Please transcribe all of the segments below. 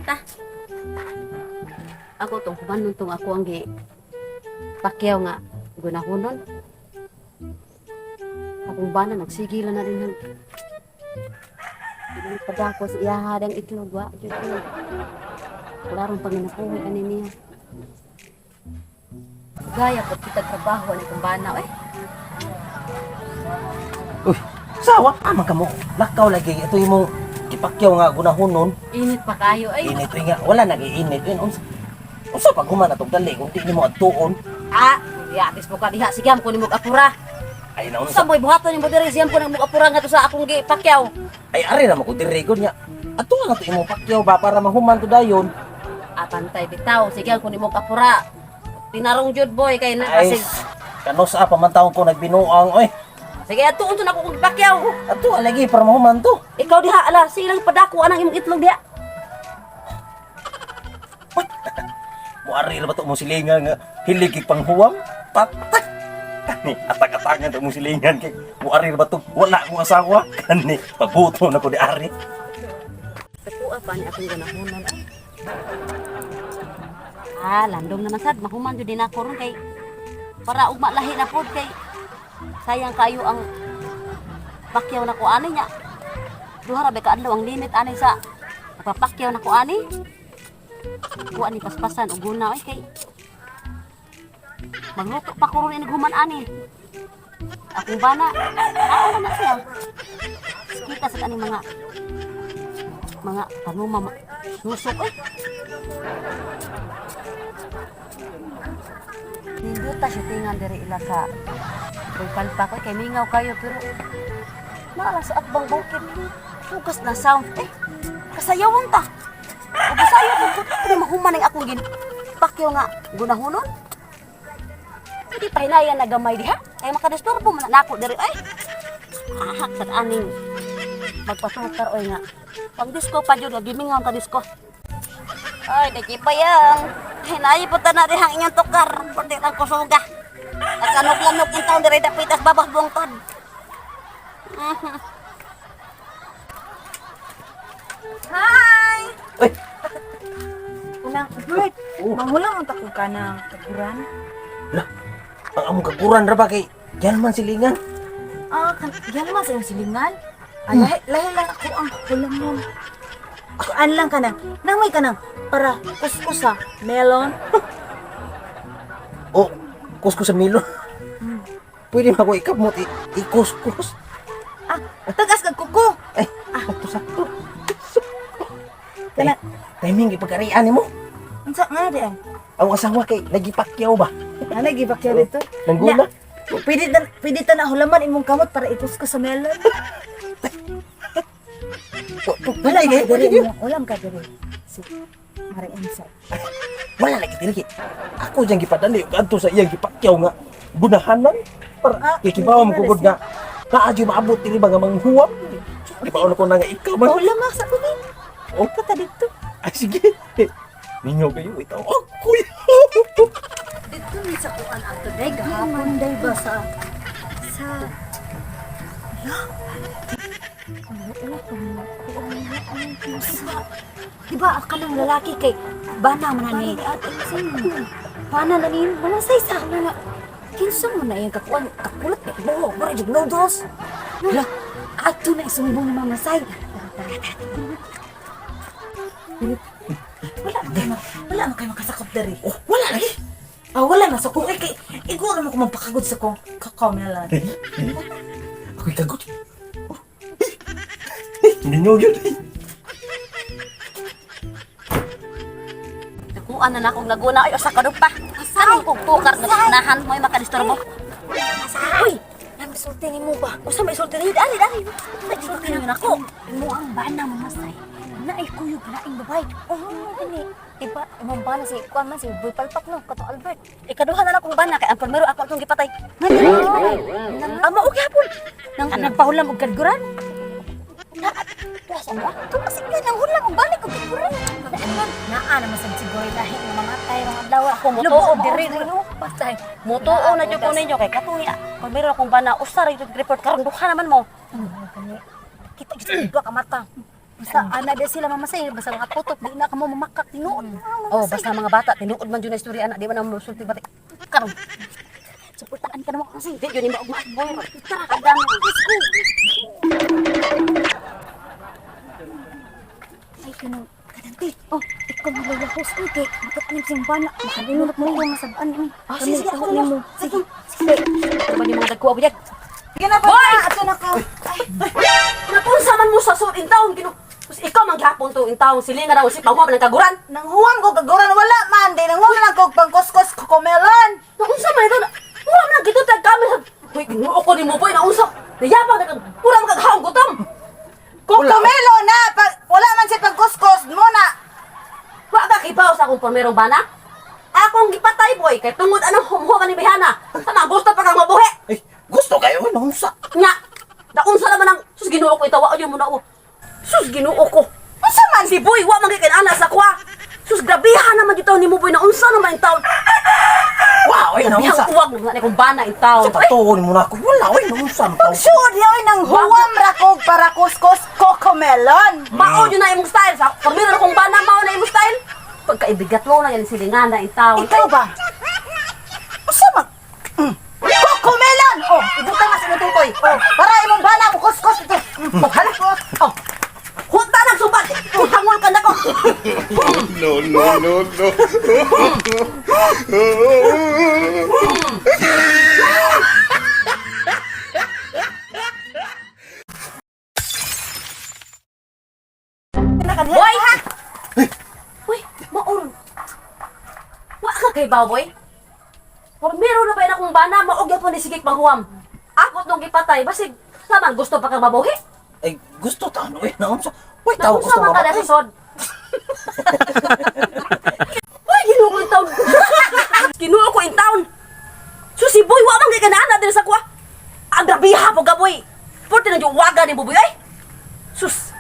Ta. Ako tong kumanon tong ako ang gi pakyaw nga gunahonon. Akong bana nagsigilan na rin ng padako sa iyahadang itlog wa. Klarong panginapuhi ka niya. Gaya po kita trabaho ni kong bana eh. Uy, sawa amang kamo. Lakaw lagi ito imong kipakyaw nga gunahonon. Init pa kayo ay. Init nga wala nag-iinit. Unsa pag human atong dali kung di nimo adtuon? Ah, yatis mo ka diha sigam ko nimog apura. Ay naon Sa mo'y buhaton nimo diri sigam ko nimog apura nga to sa akong gipakyaw. Ay ari na mo ko dirigod nya. Ato nga to imong pakyaw ba para mahuman to dayon. Apantay bitaw sigam ko nimog apura. Tinarong jud boy kay na Ay, kasi kanos pa man taon ko nagbinuang oy. sige atuon to na ko kong pakyaw. Ato lagi para mahuman to. Ikaw diha ala silang padako anang imong itlog diha. Muari na ba ito mong silingan nga hiligig panghuwang? Patak! Kani, atak-atakan ito mong silingan kay muari na ba ito? Wala akong asawa. Kani, pabuto na ko di ari. Katua pa ni akong ganahonon ay. Landong naman sad mahuman jud din ako ron kay para ugma lahi na pod kay sayang kayo ang pakyaw na ko ani nya. Duha ra ba ka adlaw ang limit ani sa papakyaw na ko ani. Kuha ni paspasan o guna ay kay magluto pa ko rin human ani. Akong bana, ako na siya. Kita sa kaning mga tanuma nusok eh. Hindi ta siya tingan diri ila sa palpa ko kay mingaw kayo pero naala sa akbang bukid. Focus na sound eh. Kasayawan ta. Ubusayo ko pero mahuman ang akong gin pakyaw nga gunahonon. Hindi pa hinayan na gamay diha. Kaya makadisturbo man nako diri ay. Ahak sa aning magpasukar oy nga. Pag disco pa jud gimingaw ta disco. Ay, di pa yang. Hinayi po ta na dihang inyong tukar. Pwede lang kusuga. Nagkanok-lanok yung taon diri dapitas babas bungtod. Hi! Uy! Unang Bert, mangulang ang takog ka ng kaguran. Lah, ang among kaguran ra ba kay yan man silingan? Yan naman sa iyong silingan. Lahi lang ako ang hulam mo. Kuan lang ka na. Namoy ka na. Para kuskusa, melon. O, kuskus sa milon. Pwede mo ako ikamot, ikuskus. Tagas kag kuko. Ay, sakto-sakto. Kana, Timing ipagkarian mo. unsa nga di ay? Ang asawa kay nagipakyaw ba? Ano, gibak yan dito? Nangguna? Pwede ta na hulaman imong kamot para ikuskus sa melon. Wala ka diri mo. Ulam ka diri. Si Mari Ensa. Wala lagi tiniki. Ako diyang gipadali ug adto sa iyang gipakyaw nga gunahanan para kikibaw mo kugod nga kaadyo maabot diri ba nga manghuwam. Gibaw na ko na nga ikaw man. Ulam sa kunin. Oh, Kata dito. ay sige. Ninyo kayo itaw ako. Dito ni sa kuan ato day Hapon day ba sa Diba akalang lalaki kay bana man ni bana na ni wala say sa na kinsa man na yung kakulat kay buho para jud noodles la ato na isumbong ng mga say wala na kayo makasakop dari Wala lagi. wala na sa kung kay iguro mo ko magpakagod sa kong kakamelan Ako'y kagot. Ninyo yun. Kuan na akong laguna ay usa ka pa. Anong kog tukar na nahan mo makadisturbo? uy namisulti ni mo ba usa may sulti ni dali Nagsulti na ako. mo ang bana mamasay na ay kuyog na ang babay gani iba imong bana si kuan man si Boy Palpak no kato Albert Ikaduha na akong bana kay ang primero ako atong gipatay. ama okay hapon nang nagpahulam og kadguran na sa mo to kasi ka nang hulam og balik og kadguran naa naman sa sigoy lahi ng mga tay mga adlaw Ako mutuo diri no. Basta mutuo na jud ko ninyo kay katong ya. Primero akong bana usar ito report karon duha naman mo. kita kita dua ka mata Basta ana di sila mamasay, basta mga putok di na kamo mamakak tinuod. Oh, basta mga bata tinuod man jud na istorya anak, di man na musulti bati. Karon, Suportaan ka naman kasi. di jud ni maugma boy. Tara, kadang. Let's go. Ay, kanang kadante. Oh, ikaw malalahos ni kay makapanig siyang bana. Makalinulot mo yung masabaan ni. Ah, sige, ako na. na. Sige, sige. Ano ba ni mga dagko abiyag? Sige na pa. Ato na ka. Napunsa man mo sa sud in town gino. Tapos ikaw man gihapon to in town silinga raw si pagwa man kaguran. Nanghuwan ko kaguran wala man. Di nanghuwan lang ko pangkuskos kukumelan. Naunsa man ito? Wala man gito tag kami. Hoy, ginuo ko nimo boy naunsa. Nayabang na pura man kaghawg gutom. Kukumelo na. Wala man siya pangkuskos mo na. Wa ka kibaw sa akong pormerong bana? Akong gipatay boy kay tungod anong humhuman ni Bihana. Sana gusto pa kang mabuhi. Ay, gusto kayo, nahunsa. Nya. Daunsa naman ang sus Ginoo ko itawa yo mo na o. Sus Ginoo ko. Unsa man si boy wa man kay ana sa kwa. Sus grabihan naman dito nimo boy na unsa naman in town. Wow, ay, nahunsa. Bihang uwag naman akong bana in town. Sa patuhon mo na ako, wala, ay, nahunsa. Sure, yoy nang huwam ra ko para kuskos kukumelon. Mao yun na imong style sa pormero na kong bana mao na imong style. Pagkaibigat mo na yan silingan na in town. Ikaw ba? Usa man? Kukumelon! Oh, ibutang na sa imong tutoy. Oh, para imong bana mo kuskos ito. Maghalak ko. Oh. Hunta nang subat. Hangol ka na ko. No, no, no, no. Boy! Uy, maon. Wa ka kay baboy? Pormero na ba yun akong bana, maugya po ni Sigik Panghuam. Akot nung gipatay, basig, saman gusto pa kang mabuhi? Ay, gusto ta, ano, eh, nahunsa. Uy, tao, Naunsa gusto man ka na mamatay. susod. Uy, ginuo ko in town. Ginuo ko in town. So si boy, wa man kay kanana din sa kwa. Ang grabiha po ka, boy. Porte na yung waga ni buboy, ay. Sus.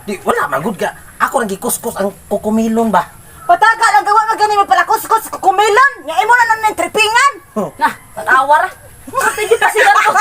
Di, wala, magud ka. Ako nang gikuskus ang kukumilon ba? Pataga lang gawa nga gani mo pala kuskos kukumelon. Nya imo na nang tripingan. Na, tatawa ra. Sa tingin kasi ka na ko.